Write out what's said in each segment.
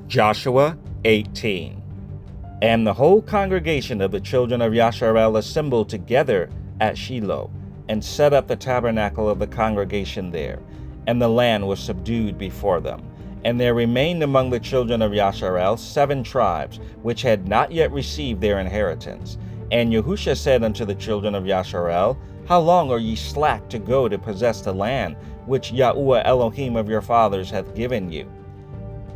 Joshua 18. And the whole congregation of the children of Yasharel assembled together at Shiloh, and set up the tabernacle of the congregation there, and the land was subdued before them. And there remained among the children of Yasharel 7 tribes, which had not yet received their inheritance. And Yahusha said unto the children of Yasharel, How long are ye slack to go to possess the land, which Yahuwah Elohim of your fathers hath given you?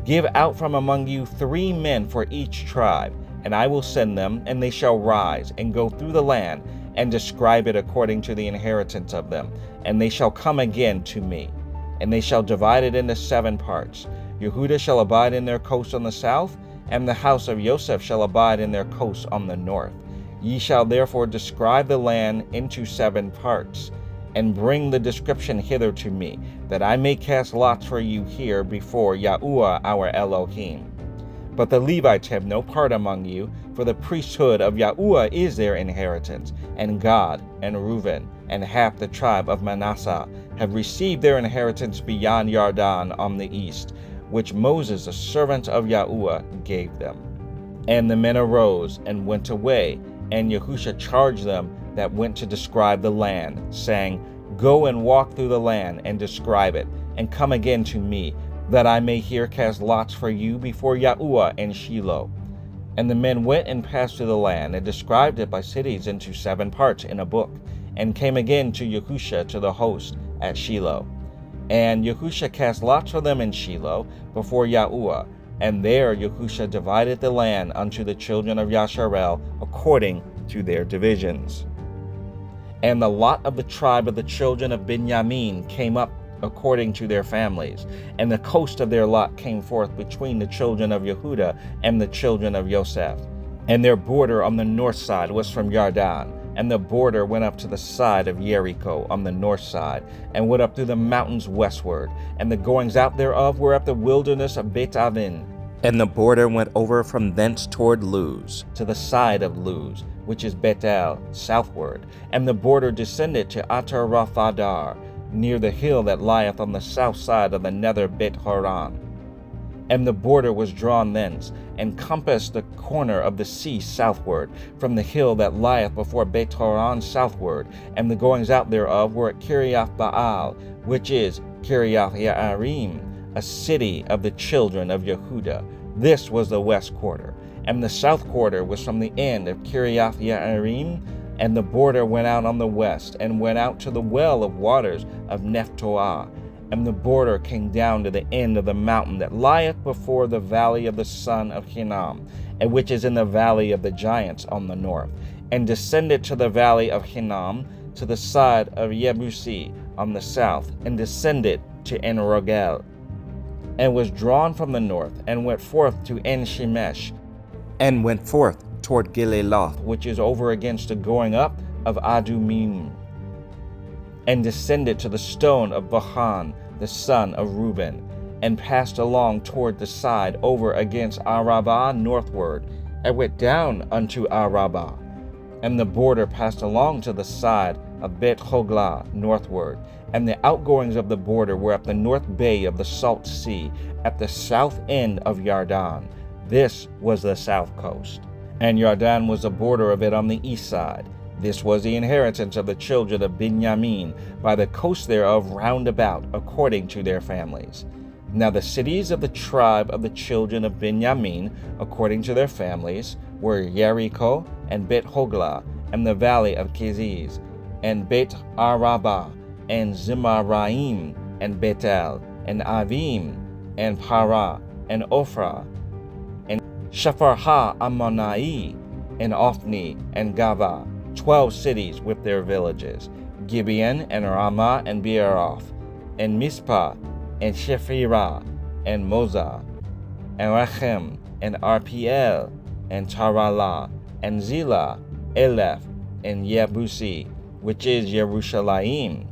Give out from among you 3 men for each tribe, and I will send them, and they shall rise, and go through the land, and describe it according to the inheritance of them, and they shall come again to me. And they shall divide it into 7 parts. Yehudah shall abide in their coast on the south, and the house of Joseph shall abide in their coast on the north. Ye shall therefore describe the land into 7 parts, and bring the description hither to me, that I may cast lots for you here before Yahuwah our Elohim. But the Levites have no part among you, for the priesthood of Yahuwah is their inheritance, and Gad, and Reuben, and half the tribe of Manasseh have received their inheritance beyond Yarden on the east, which Moses, the servant of Yahuwah, gave them. And the men arose and went away, and Yahusha charged them that went to describe the land, saying, Go and walk through the land, and describe it, and come again to me, that I may here cast lots for you before Yahuwah in Shiloh. And the men went and passed through the land, and described it by cities into 7 parts in a book, and came again to Yahusha to the host at Shiloh. And Yahusha cast lots for them in Shiloh before Yahuwah, and there Yahusha divided the land unto the children of Yasharel according to their divisions. And the lot of the tribe of the children of Benjamin came up according to their families, and the coast of their lot came forth between the children of Yehudah and the children of Joseph. And their border on the north side was from Yarden, and the border went up to the side of Jericho on the north side, and went up through the mountains westward, and the goings out thereof were up the wilderness of Bet-Aven. And the border went over from thence toward Luz, to the side of Luz, which is Bethel, southward, and the border descended to Atarathadar, near the hill that lieth on the south side of the nether Bet-Horon. And the border was drawn thence, and compassed the corner of the sea southward, from the hill that lieth before Bet-Horon southward, and the goings out thereof were at Kiriath Baal, which is Kiriath Yearim, a city of the children of Yehudah. This was the west quarter. And the south quarter was from the end of Kiriath Yearim, and the border went out on the west, and went out to the well of waters of Nephtoah. And the border came down to the end of the mountain that lieth before the valley of the son of Hinnom, and which is in the valley of the giants on the north, and descended to the valley of Hinnom, to the side of Yebusi on the south, and descended to En-Rogel, and was drawn from the north, and went forth to En-Shemesh, and went forth toward Gililoth, which is over against the going up of Adumim, and descended to the stone of Bahan, the son of Reuben, and passed along toward the side over against Arabah northward, and went down unto Arabah. And the border passed along to the side of Bet-Hoglah northward, and the outgoings of the border were at the north bay of the Salt Sea, at the south end of Yarden. This was the south coast. And Yarden was the border of it on the east side. This was the inheritance of the children of Benjamin, by the coast thereof round about, according to their families. Now the cities of the tribe of the children of Benjamin, according to their families, were Jericho, and Bet-Hoglah, and the valley of Keziz, and Bet-Arabah, and Zimaraim, and Bethel, and Avim, and Parah, and Ophrah, and Shepharha Ammonai, and Ophni, and Gava, 12 cities with their villages, Gibeon, and Ramah, and Beeroth, and Mizpah, and Shephirah, and Moza, and Rechem, and Arpiel, and Taralah, and Zillah, Eleph, and Yebusi, which is Yerushalayim,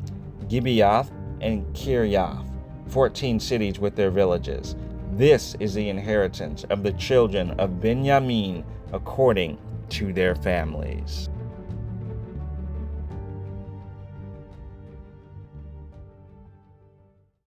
Gibeath, and Kiriath, 14 cities with their villages. This is the inheritance of the children of Benjamin according to their families.